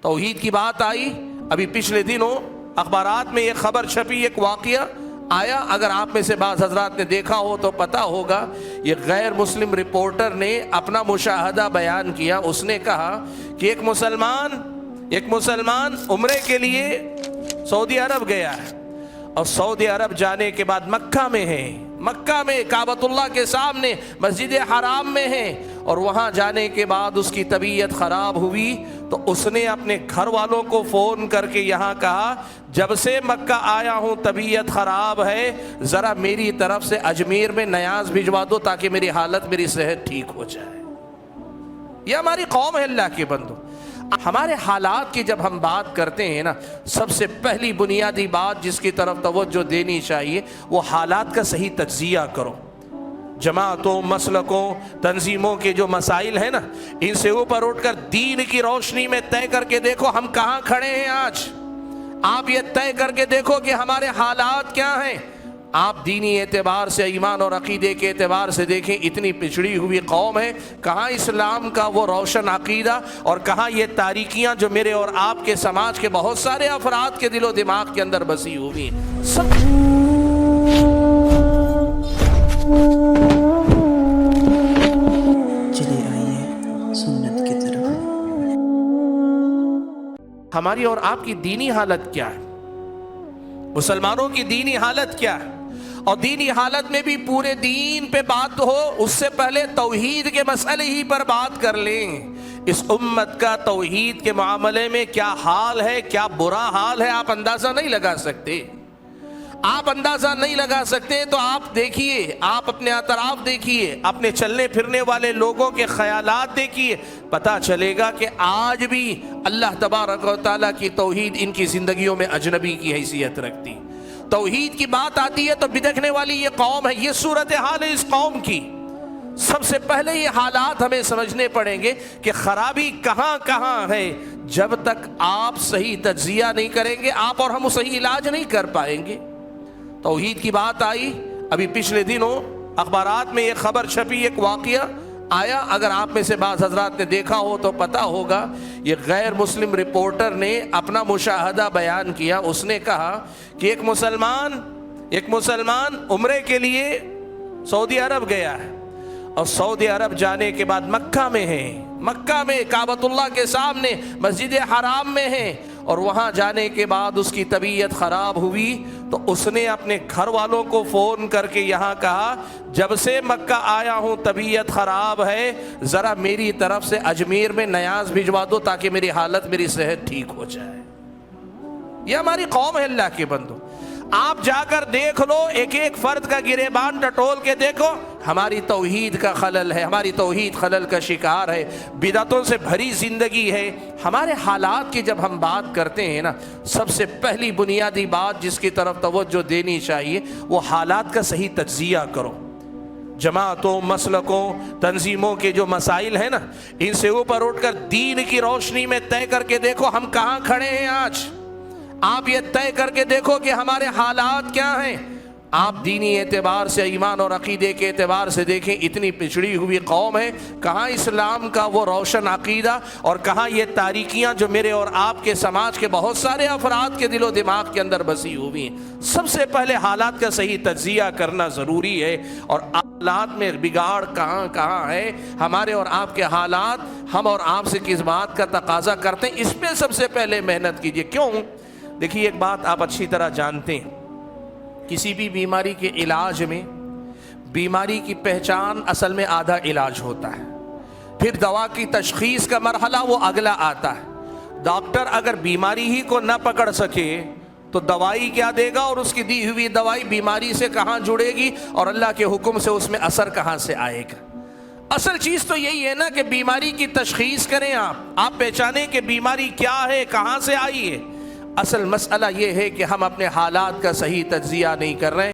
توحید کی بات آئی. ابھی پچھلے دنوں اخبارات میں ایک خبر چھپی, ایک واقعہ آیا. اگر آپ میں سے بعض حضرات نے دیکھا ہو تو پتا ہوگا, یہ غیر مسلم رپورٹر نے اپنا مشاہدہ بیان کیا. اس نے کہا کہ ایک مسلمان عمرے کے لیے سعودی عرب گیا ہے, اور سعودی عرب جانے کے بعد مکہ میں کعبۃ اللہ کے سامنے مسجد حرام میں ہے, اور وہاں جانے کے بعد اس کی طبیعت خراب ہوئی. تو اس نے اپنے گھر والوں کو فون کر کے یہاں کہا, جب سے مکہ آیا ہوں طبیعت خراب ہے, ذرا میری طرف سے اجمیر میں نیاز بھجوا دو تاکہ میری حالت, میری صحت ٹھیک ہو جائے. یہ ہماری قوم ہے اللہ کے بندو. ہمارے حالات کی جب ہم بات کرتے ہیں نا, سب سے پہلی بنیادی بات جس کی طرف توجہ دینی چاہیے وہ حالات کا صحیح تجزیہ کرو. جماعتوں, مسلکوں, تنظیموں کے جو مسائل ہیں نا, ان سے اوپر اٹھ کر دین کی روشنی میں طے کر کے دیکھو ہم کہاں کھڑے ہیں آج. آپ یہ طے کر کے دیکھو کہ ہمارے حالات کیا ہیں. آپ دینی اعتبار سے, ایمان اور عقیدے کے اعتبار سے دیکھیں, اتنی پچھڑی ہوئی قوم ہے. کہاں اسلام کا وہ روشن عقیدہ, اور کہاں یہ تاریکیاں جو میرے اور آپ کے سماج کے بہت سارے افراد کے دل و دماغ کے اندر بسی ہوئی ہیں. چلے آئیے سنت کی طرف. ہماری اور آپ کی دینی حالت کیا ہے, مسلمانوں کی دینی حالت کیا ہے, اور دینی حالت میں بھی پورے دین پہ بات ہو اس سے پہلے توحید کے مسئلے ہی پر بات کر لیں. اس امت کا توحید کے معاملے میں کیا حال ہے, کیا برا حال ہے, آپ اندازہ نہیں لگا سکتے. تو آپ دیکھیے, آپ اپنے اطراف دیکھیے, اپنے چلنے پھرنے والے لوگوں کے خیالات دیکھیے, پتہ چلے گا کہ آج بھی اللہ تبارک و تعالیٰ کی توحید ان کی زندگیوں میں اجنبی کی حیثیت رکھتی. توحید کی بات آتی ہے تو بدکنے والی یہ قوم ہے. یہ صورتحال ہے اس قوم کی. سب سے پہلے یہ حالات ہمیں سمجھنے پڑیں گے کہ خرابی کہاں کہاں ہے. جب تک آپ صحیح تجزیہ نہیں کریں گے, آپ اور ہم صحیح علاج نہیں کر پائیں گے. توحید کی بات آئی. ابھی پچھلے دنوں اخبارات میں ایک خبر چھپی, ایک واقعہ آیا. اگر آپ میں سے بعض حضرات نے دیکھا ہو تو پتا ہوگا, یہ غیر مسلم رپورٹر نے اپنا مشاہدہ بیان کیا. اس نے کہا کہ ایک مسلمان عمرے کے لیے سعودی عرب گیا ہے, اور سعودی عرب جانے کے بعد مکہ میں کعبۃ اللہ کے سامنے مسجد حرام میں ہے, اور وہاں جانے کے بعد اس کی طبیعت خراب ہوئی. تو اس نے اپنے گھر والوں کو فون کر کے یہاں کہا, جب سے مکہ آیا ہوں طبیعت خراب ہے, ذرا میری طرف سے اجمیر میں نیاز بھجوا دو تاکہ میری حالت, میری صحت ٹھیک ہو جائے. یہ ہماری قوم ہے اللہ کے بندو. آپ جا کر دیکھ لو, ایک ایک فرد کا گریبان ٹٹول کے دیکھو, ہماری توحید کا خلل ہے, ہماری توحید خلل کا شکار ہے, بدعتوں سے بھری زندگی ہے. ہمارے حالات کی جب ہم بات کرتے ہیں نا, سب سے پہلی بنیادی بات جس کی طرف توجہ دینی چاہیے وہ حالات کا صحیح تجزیہ کرو. جماعتوں, مسلکوں, تنظیموں کے جو مسائل ہیں نا, ان سے اوپر اٹھ کر دین کی روشنی میں طے کر کے دیکھو ہم کہاں کھڑے ہیں آج. آپ یہ طے کر کے دیکھو کہ ہمارے حالات کیا ہیں. آپ دینی اعتبار سے, ایمان اور عقیدے کے اعتبار سے دیکھیں, اتنی پچھڑی ہوئی قوم ہے. کہاں اسلام کا وہ روشن عقیدہ, اور کہاں یہ تاریکیاں جو میرے اور آپ کے سماج کے بہت سارے افراد کے دل و دماغ کے اندر بسی ہوئی ہیں. سب سے پہلے حالات کا صحیح تجزیہ کرنا ضروری ہے. اور حالات میں بگاڑ کہاں کہاں ہے, ہمارے اور آپ کے حالات ہم اور آپ سے کس بات کا تقاضا کرتے ہیں, اس پہ سب سے پہلے محنت کیجیے. کیوں؟ دیکھیے, ایک بات آپ اچھی طرح جانتے ہیں, کسی بھی بیماری کے علاج میں بیماری کی پہچان اصل میں آدھا علاج ہوتا ہے, پھر دوا کی تشخیص کا مرحلہ وہ اگلا آتا ہے. ڈاکٹر اگر بیماری ہی کو نہ پکڑ سکے تو دوائی کیا دے گا, اور اس کی دی ہوئی دوائی بیماری سے کہاں جڑے گی, اور اللہ کے حکم سے اس میں اثر کہاں سے آئے گا. اصل چیز تو یہی ہے نا کہ بیماری کی تشخیص کریں, آپ پہچانیں کہ بیماری کیا ہے, کہاں سے آئی ہے. اصل مسئلہ یہ ہے کہ ہم اپنے حالات کا صحیح تجزیہ نہیں کر رہے ہیں.